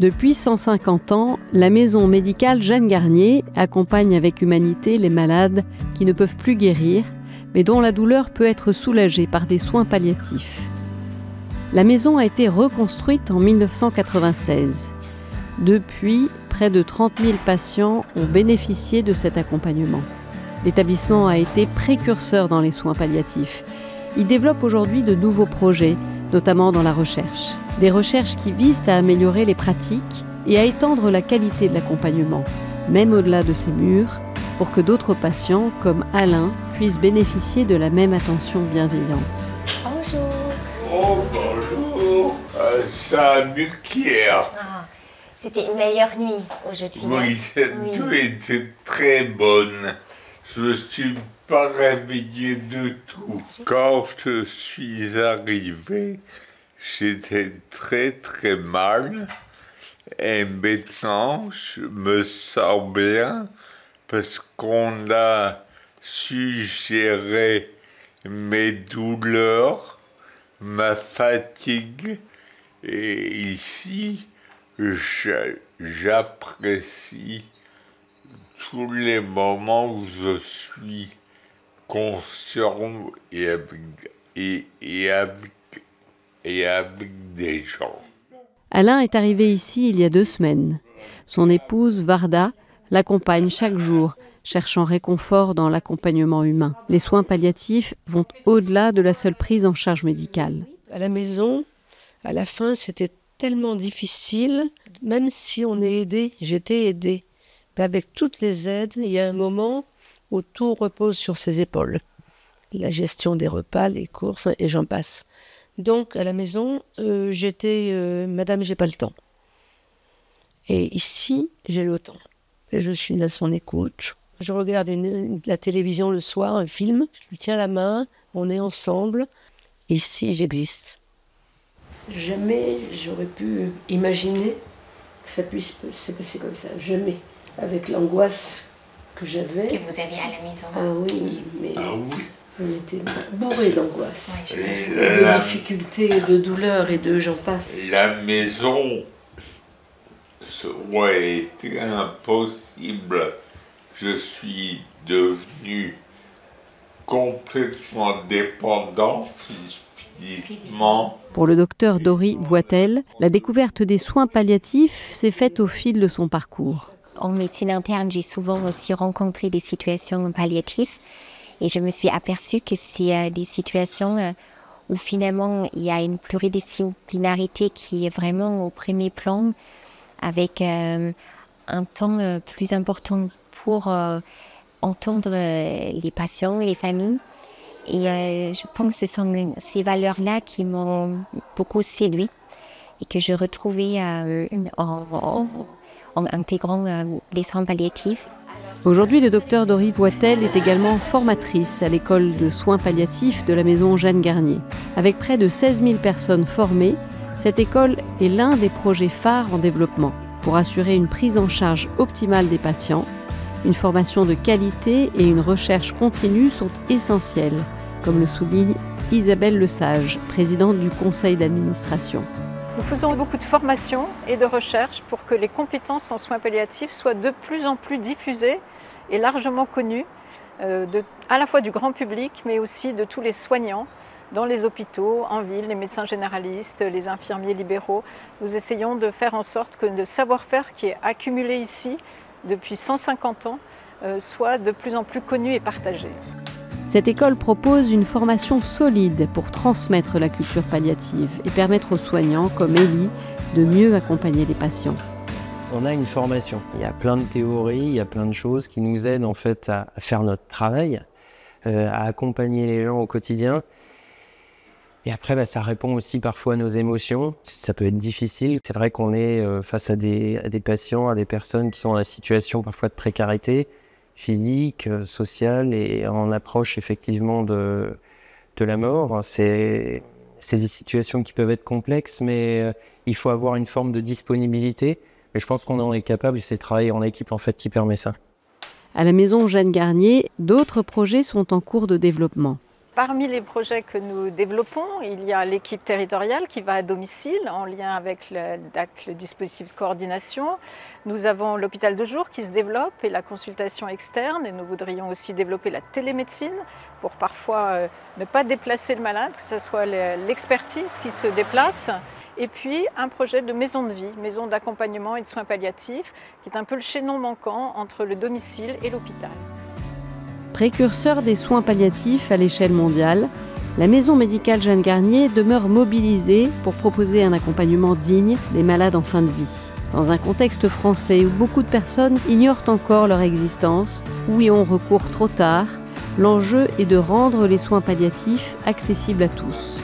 Depuis 150 ans, la maison médicale Jeanne Garnier accompagne avec humanité les malades qui ne peuvent plus guérir, mais dont la douleur peut être soulagée par des soins palliatifs. La maison a été reconstruite en 1996. Depuis, près de 30 000 patients ont bénéficié de cet accompagnement. L'établissement a été précurseur dans les soins palliatifs. Il développe aujourd'hui de nouveaux projets, notamment dans la recherche. Des recherches qui visent à améliorer les pratiques et à étendre la qualité de l'accompagnement, même au-delà de ses murs, pour que d'autres patients, comme Alain, puissent bénéficier de la même attention bienveillante. Bonjour. Oh, bonjour. Ça a mieux qu'hier. Ah, c'était une meilleure nuit aujourd'hui. Oui, cette nuit était très bonne. Je ne suis pas réveillé du tout. Quand je suis arrivé, j'étais très mal. Et maintenant, je me sens bien parce qu'on a su gérer mes douleurs, ma fatigue. Et ici, j'apprécie tous les moments où je suis conscient et avec des gens. Alain est arrivé ici il y a 2 semaines. Son épouse, Varda, l'accompagne chaque jour, cherchant réconfort dans l'accompagnement humain. Les soins palliatifs vont au-delà de la seule prise en charge médicale. À la maison, à la fin, c'était tellement difficile, même si on est aidé, j'étais aidée. Mais avec toutes les aides, il y a un moment où tout repose sur ses épaules. La gestion des repas, les courses, et j'en passe. Donc, à la maison, j'étais Madame, j'ai pas le temps. Et ici, j'ai le temps. Et je suis à son écoute. Je regarde la télévision le soir, un film, je lui tiens la main, on est ensemble. Ici, j'existe. Jamais j'aurais pu imaginer que ça puisse se passer comme ça. Jamais. Avec l'angoisse que j'avais. Que vous aviez à la maison. Ah oui, mais on était bourrés d'angoisse. Oui, de difficultés, de douleurs et de j'en passe. La maison, ça aurait été impossible. Je suis devenu complètement dépendant physiquement. Pour le docteur Dory Voitel, la découverte des soins palliatifs s'est faite au fil de son parcours. En médecine interne, j'ai souvent aussi rencontré des situations palliatives et je me suis aperçue que c'est des situations où finalement il y a une pluridisciplinarité qui est vraiment au premier plan avec un temps plus important pour entendre les patients et les familles. Et je pense que ce sont ces valeurs-là qui m'ont beaucoup séduit et que je retrouvais en intégrant les soins palliatifs. Aujourd'hui, le docteur Dory Voitel est également formatrice à l'école de soins palliatifs de la maison Jeanne Garnier. Avec près de 16 000 personnes formées, cette école est l'un des projets phares en développement pour assurer une prise en charge optimale des patients. Une formation de qualité et une recherche continue sont essentielles, comme le souligne Isabelle Lesage, présidente du conseil d'administration. Nous faisons beaucoup de formation et de recherche pour que les compétences en soins palliatifs soient de plus en plus diffusées et largement connues, à la fois du grand public, mais aussi de tous les soignants dans les hôpitaux, en ville, les médecins généralistes, les infirmiers libéraux. Nous essayons de faire en sorte que le savoir-faire qui est accumulé ici depuis 150 ans soit de plus en plus connu et partagé. Cette école propose une formation solide pour transmettre la culture palliative et permettre aux soignants, comme Élie, de mieux accompagner les patients. On a une formation. Il y a plein de théories, il y a plein de choses qui nous aident en fait à faire notre travail, à accompagner les gens au quotidien. Et après, ça répond aussi parfois à nos émotions. Ça peut être difficile. C'est vrai qu'on est face à des patients, à des personnes qui sont dans la situation parfois de précarité physique, sociale, et en approche effectivement de la mort. C'est des situations qui peuvent être complexes, mais il faut avoir une forme de disponibilité. Et je pense qu'on en est capable, et c'est le travail en équipe en fait qui permet ça. À la maison Jeanne Garnier, d'autres projets sont en cours de développement. Parmi les projets que nous développons, il y a l'équipe territoriale qui va à domicile en lien avec le dispositif de coordination. Nous avons l'hôpital de jour qui se développe et la consultation externe, et nous voudrions aussi développer la télémédecine pour parfois ne pas déplacer le malade, que ce soit l'expertise qui se déplace. Et puis un projet de maison de vie, maison d'accompagnement et de soins palliatifs, qui est un peu le chaînon manquant entre le domicile et l'hôpital. Précurseur des soins palliatifs à l'échelle mondiale, la Maison médicale Jeanne Garnier demeure mobilisée pour proposer un accompagnement digne des malades en fin de vie. Dans un contexte français où beaucoup de personnes ignorent encore leur existence ou y ont recours trop tard, l'enjeu est de rendre les soins palliatifs accessibles à tous.